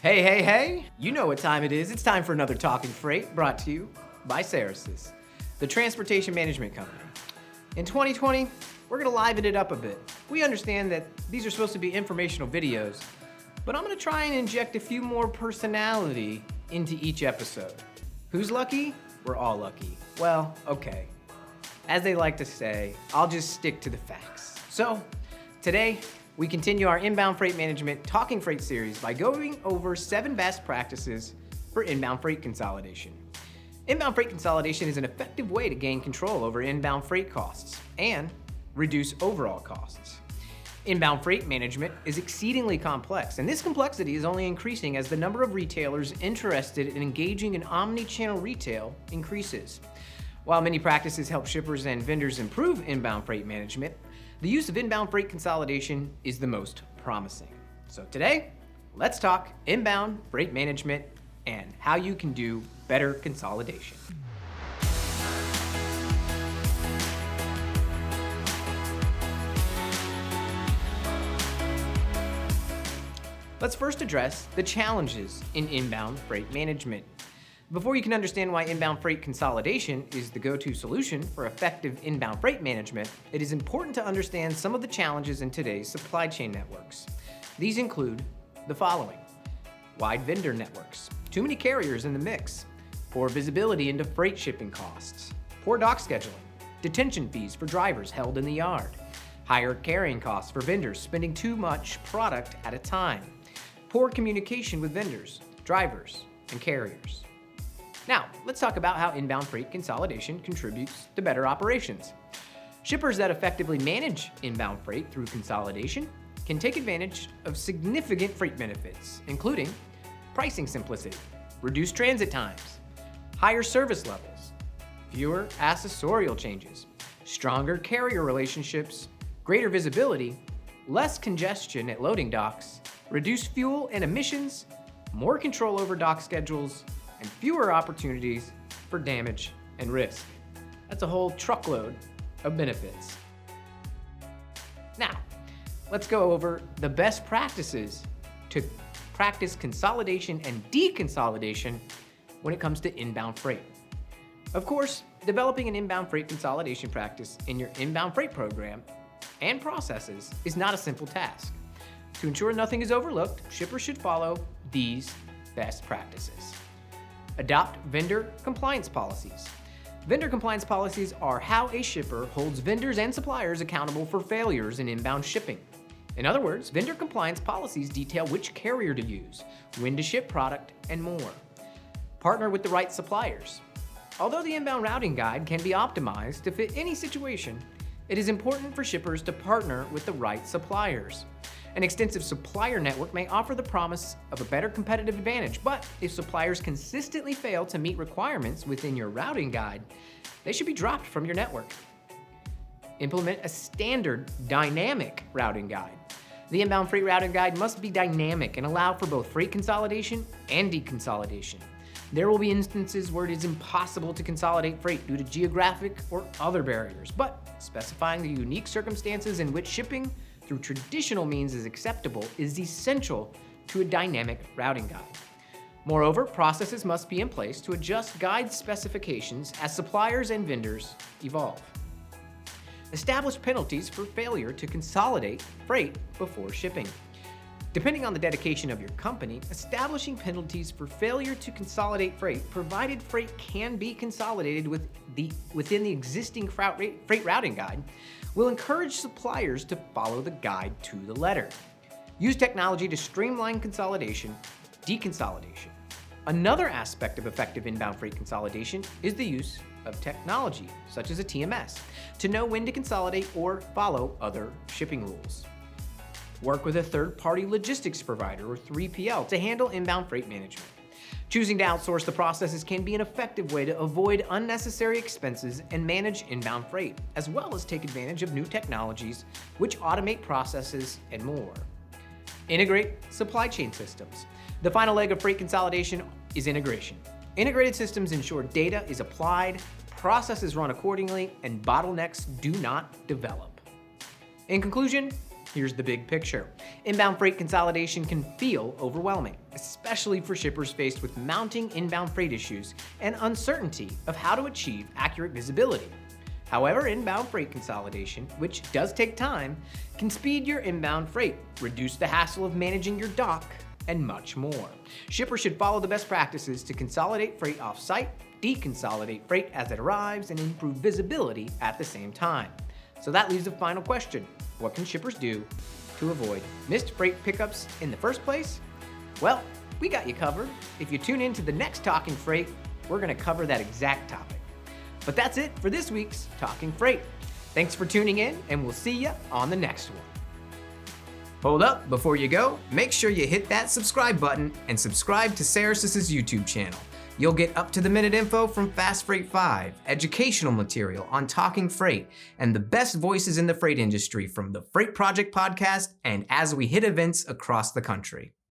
Hey, hey, hey! You know what time it is. It's time for another Talking Freight, brought to you by Ceresys, the transportation management company. In 2020, we're going to liven it up a bit. We understand that these are supposed to be informational videos, but I'm going to try and inject a few more personality into each episode. Who's lucky? We're all lucky. Well, okay. As they like to say, I'll just stick to the facts. So, today, we continue our Inbound Freight Management Talking Freight series by going over 7 best practices for inbound freight consolidation. Inbound freight consolidation is an effective way to gain control over inbound freight costs and reduce overall costs. Inbound freight management is exceedingly complex, and this complexity is only increasing as the number of retailers interested in engaging in omni-channel retail increases. While many practices help shippers and vendors improve inbound freight management, the use of inbound freight consolidation is the most promising. So today, let's talk inbound freight management and how you can do better consolidation. Let's first address the challenges in inbound freight management. Before you can understand why inbound freight consolidation is the go-to solution for effective inbound freight management, it is important to understand some of the challenges in today's supply chain networks. These include the following: wide vendor networks, too many carriers in the mix, poor visibility into freight shipping costs, poor dock scheduling, detention fees for drivers held in the yard, higher carrying costs for vendors spending too much product at a time, poor communication with vendors, drivers, and carriers. Now, let's talk about how inbound freight consolidation contributes to better operations. Shippers that effectively manage inbound freight through consolidation can take advantage of significant freight benefits, including pricing simplicity, reduced transit times, higher service levels, fewer accessorial changes, stronger carrier relationships, greater visibility, less congestion at loading docks, reduced fuel and emissions, more control over dock schedules, and fewer opportunities for damage and risk. That's a whole truckload of benefits. Now, let's go over the best practices to practice consolidation and deconsolidation when it comes to inbound freight. Of course, developing an inbound freight consolidation practice in your inbound freight program and processes is not a simple task. To ensure nothing is overlooked, shippers should follow these best practices. Adopt vendor compliance policies. Vendor compliance policies are how a shipper holds vendors and suppliers accountable for failures in inbound shipping. In other words, vendor compliance policies detail which carrier to use, when to ship product, and more. Partner with the right suppliers. Although the inbound routing guide can be optimized to fit any situation, it is important for shippers to partner with the right suppliers. An extensive supplier network may offer the promise of a better competitive advantage, but if suppliers consistently fail to meet requirements within your routing guide, they should be dropped from your network. Implement a standard dynamic routing guide. The inbound freight routing guide must be dynamic and allow for both freight consolidation and deconsolidation. There will be instances where it is impossible to consolidate freight due to geographic or other barriers, but specifying the unique circumstances in which shipping through traditional means is acceptable is essential to a dynamic routing guide. Moreover, processes must be in place to adjust guide specifications as suppliers and vendors evolve. Establish penalties for failure to consolidate freight before shipping. Depending on the dedication of your company, establishing penalties for failure to consolidate freight, provided freight can be consolidated within the existing freight routing guide, will encourage suppliers to follow the guide to the letter. Use technology to streamline consolidation, deconsolidation. Another aspect of effective inbound freight consolidation is the use of technology, such as a TMS, to know when to consolidate or follow other shipping rules. Work with a third-party logistics provider or 3PL to handle inbound freight management. Choosing to outsource the processes can be an effective way to avoid unnecessary expenses and manage inbound freight, as well as take advantage of new technologies which automate processes and more. Integrate supply chain systems. The final leg of freight consolidation is integration. Integrated systems ensure data is applied, processes run accordingly, and bottlenecks do not develop. In conclusion, Here's the big picture. Inbound freight consolidation can feel overwhelming, especially for shippers faced with mounting inbound freight issues and uncertainty of how to achieve accurate visibility. However, inbound freight consolidation, which does take time, can speed your inbound freight, reduce the hassle of managing your dock, and much more. Shippers should follow the best practices to consolidate freight off-site, deconsolidate freight as it arrives, and improve visibility at the same time. So that leaves a final question. What can shippers do to avoid missed freight pickups in the first place? Well, we got you covered. If you tune in to the next Talking Freight, we're going to cover that exact topic. But that's it for this week's Talking Freight. Thanks for tuning in, and we'll see you on the next one. Hold up, before you go, make sure you hit that subscribe button and subscribe to Ceresys' YouTube channel. You'll get up-to-the-minute info from Fast Freight 5, educational material on Talking Freight, and the best voices in the freight industry from the Freight Project podcast and as we hit events across the country.